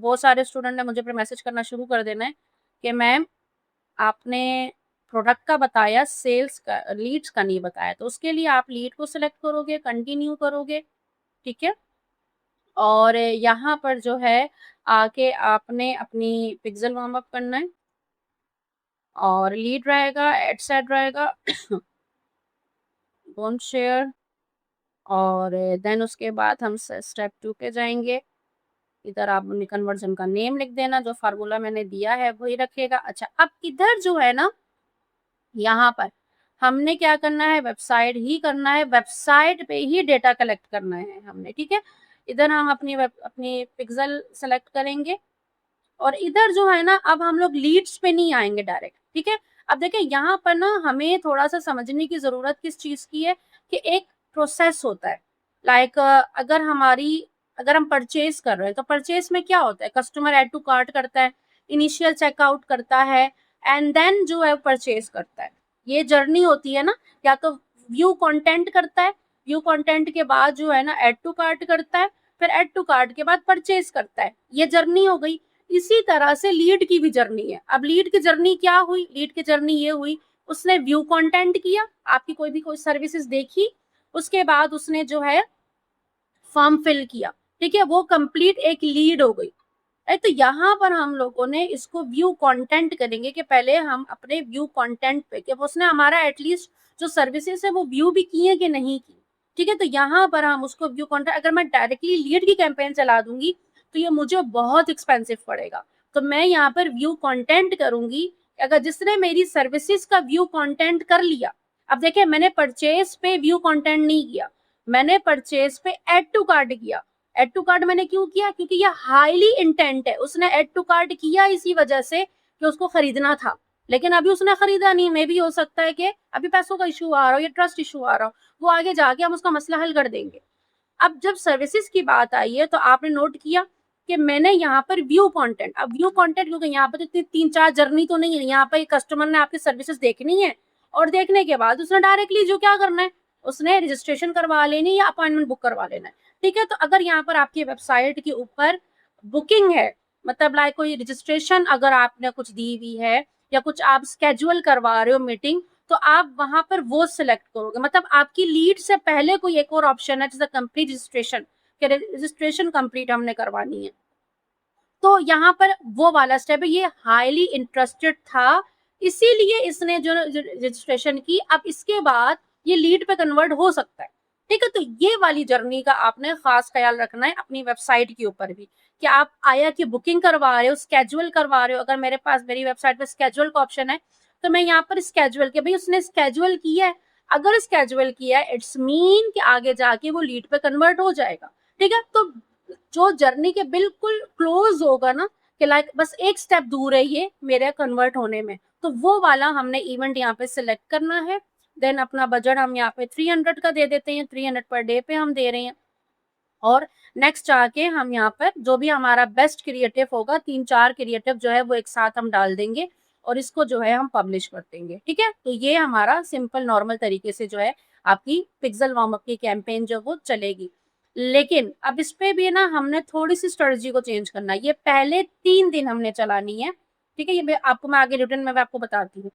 बहुत सारे स्टूडेंट ने मुझे फिर मैसेज करना शुरू कर देना है कि मैम आपने प्रोडक्ट का बताया, सेल्स का, लीड्स का नहीं बताया। तो उसके लिए आप लीड को सिलेक्ट करोगे, कंटिन्यू करोगे, ठीक है। और यहाँ पर जो है आके आपने अपनी पिक्सल वार्म अप करना है और लीड रहेगा, एड सेट रहेगा, डोंट शेयर। और देन उसके बाद हम स्टेप 2 पे जाएंगे। इधर आप अपनी कन्वर्जन का नेम लिख देना, जो फार्मूला मैंने दिया है वही रखिएगा। अच्छा, अब इधर जो है ना, यहाँ पर हमने क्या करना है, वेबसाइट ही करना है, वेबसाइट पे ही डेटा कलेक्ट करना है हमने, ठीक है। इधर हम अपनी पिक्सल सेलेक्ट करेंगे और इधर जो है ना, अब हम लोग लीड्स पे नहीं आएंगे डायरेक्ट, ठीक है। अब देखिए यहाँ पर ना हमें थोड़ा सा समझने की जरूरत किस चीज की है कि एक प्रोसेस होता है। लाइक अगर हम परचेज कर रहे हैं तो परचेज में क्या होता है, कस्टमर ऐड टू कार्ट करता है, इनिशियल चेकआउट करता है, एंड देन जो है परचेज करता है। ये जर्नी होती है ना, या तो व्यू कंटेंट करता है, व्यू कंटेंट के बाद जो है ना ऐड टू कार्ट करता है, फिर ऐड टू कार्ट के बाद परचेज करता है। ये जर्नी हो गई। इसी तरह से लीड की भी जर्नी है। अब लीड की जर्नी क्या हुई, लीड की जर्नी ये हुई, उसने व्यू कंटेंट किया, आपकी कोई सर्विसेज देखी, उसके बाद उसने जो है फॉर्म फिल किया, ठीक है, वो कंप्लीट एक लीड हो गई। तो यहाँ पर हम लोगों ने इसको व्यू कंटेंट करेंगे कि पहले हम अपने व्यू कंटेंट पे कि उसने हमारा एटलीस्ट जो सर्विसेज है वो व्यू भी की है कि नहीं की, ठीक है। तो यहाँ पर हम उसको व्यू कंटेंट, अगर मैं डायरेक्टली लीड की कैंपेन चला दूंगी तो ये मुझे बहुत एक्सपेंसिव पड़ेगा। तो मैं यहाँ पर व्यू कंटेंट करूंगी। अगर जिसने मेरी सर्विसेज का व्यू कंटेंट कर लिया, अब देखिए मैंने परचेज पे व्यू कंटेंट नहीं किया, मैंने परचेज पे एड टू कार्ट किया। एड टू कार्ट मैंने क्यों किया, क्योंकि ये हाईली इंटेंट है। उसने एड टू कार्ट किया इसी वजह से कि उसको खरीदना था, लेकिन अभी उसने खरीदा नहीं। मे भी हो सकता है कि अभी पैसों का इशू आ रहा हो या ट्रस्ट इशू आ रहा हो, वो आगे जाके हम उसका मसला हल कर देंगे। अब जब सर्विसेज की बात आई है तो आपने नोट किया कि मैंने यहाँ पर व्यू कंटेंट, अब व्यू कंटेंट क्योंकि यहाँ पर इतनी 3-4 जर्नी तो नहीं है, यहाँ पर कस्टमर ने आपकी सर्विसेज देखनी है और देखने के बाद उसने डायरेक्टली जो क्या करना है, उसने रजिस्ट्रेशन करवा लेनी या अपॉइंटमेंट बुक करवा लेना है, ठीक है। तो अगर यहाँ पर आपकी वेबसाइट के ऊपर बुकिंग है, मतलब लाइक कोई रजिस्ट्रेशन अगर आपने कुछ दी हुई है या कुछ आप स्केड्यूल करवा रहे हो मीटिंग, तो आप वहां पर वो सिलेक्ट करोगे। मतलब आपकी लीड से पहले कोई एक और ऑप्शन है जैसे कंप्लीट रजिस्ट्रेशन, रजिस्ट्रेशन कंप्लीट हमने करवानी है, तो यहाँ पर वो वाला स्टेप है। ये हाईली इंटरेस्टेड था, इसीलिए इसने जो रजिस्ट्रेशन की। अब इसके बाद ये लीड पे कन्वर्ट हो सकता है, ठीक है। तो ये वाली जर्नी का आपने खास ख्याल रखना है अपनी वेबसाइट के ऊपर भी, कि आप आया की बुकिंग करवा रहे हो, स्केड्यूल करवा रहे हो। अगर मेरे पास मेरी वेबसाइट पे स्केड्यूल का ऑप्शन है तो मैं यहाँ पर स्केड्यूल के, भाई उसने स्केड्यूल किया है, अगर स्केड्यूल किया है इट्स मीन कि आगे जाके वो लीड पे कन्वर्ट हो जाएगा, ठीक है। तो जो जर्नी के बिल्कुल क्लोज होगा ना, कि लाइक बस एक स्टेप दूर है ये मेरे कन्वर्ट होने में, तो वो वाला हमने इवेंट यहाँ पे सिलेक्ट करना है। देन अपना बजट हम यहाँ पे 300 का दे देते हैं, 300 पर डे पे हम दे रहे हैं। और नेक्स्ट आके हम यहाँ पर जो भी हमारा बेस्ट क्रिएटिव होगा, 3-4 क्रिएटिव जो है वो एक साथ हम डाल देंगे और इसको जो है हम पब्लिश कर देंगे, ठीक है। तो ये हमारा सिंपल नॉर्मल तरीके से जो है आपकी पिक्सल वार्म अप की कैंपेन जो वो चलेगी। लेकिन अब इस पे भी ना हमने थोड़ी सी स्ट्रेटजी को चेंज करना है। ये पहले 3 दिन हमने चलानी है, ठीक है। ये आपको मैं आगे रिटर्न में आपको बताती हूँ।